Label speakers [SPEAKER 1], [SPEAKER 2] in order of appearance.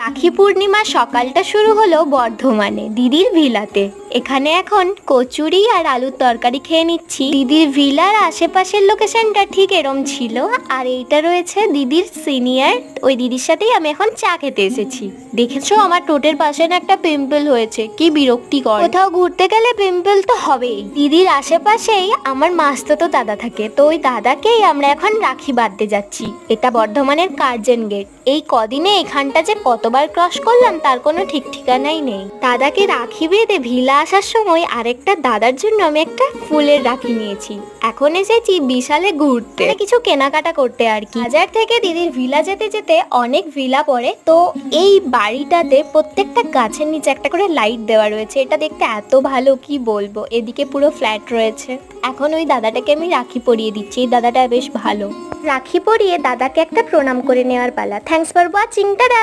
[SPEAKER 1] রাখি পূর্ণিমার সকালটা শুরু হলো বর্ধমানে দিদির ভিলাতে। এখানে এখন কচুরি আর আলুর তরকারি খেয়ে নিচ্ছি। দিদির ভিলার আশেপাশের লোকেশনটা ঠিক এরম ছিল। আর এইটা রয়েছে দিদির সিনিয়র, ওই দিদির সাথেই আমি এখন চা খেতে এসেছি। দেখেছো আমার ঠোঁটের পাশে না একটা পিম্পল হয়েছে, কি বিরক্তিকর। কোথাও ঘুরতে গেলে পিম্পল তো হবেই। দিদির আশেপাশেই আমার মাস্তুতো দাদা থাকে, তো ওই দাদাকেই আমরা এখন রাখি বাঁধতে যাচ্ছি। এটা বর্ধমানের কার্জন গেট। এই কদিনে এখানটা যে কতবার ক্রস করলাম তার কোনো ঠিক ঠিকানাই নেই। দাদাকে রাখি বেঁধে ভিলা আসার সময় আরেকটা দাদার জন্য আমি একটা ফুলের রাখি নিয়েছি। এখন এসেছি বিশালে ঘুরতে, কিছু কেনাকাটা করতে আর কি। বাজার থেকে দিদির ভিলা যেতে যেতে অনেক ভিলা পড়ে, তো এই বাড়িটাতে প্রত্যেকটা গাছের নিচে একটা করে লাইট দেওয়া রয়েছে। এটা দেখতে এত ভালো, কি বলবো। এদিকে পুরো ফ্ল্যাট রয়েছে। এখন ওই দাদাটাকে আমি রাখি পরিয়ে দিচ্ছি। এই দাদাটা বেশ ভালো। রাখি পরিয়ে দাদাকে একটা প্রণাম করে নেওয়ার পালা। Thanks for watching, tata.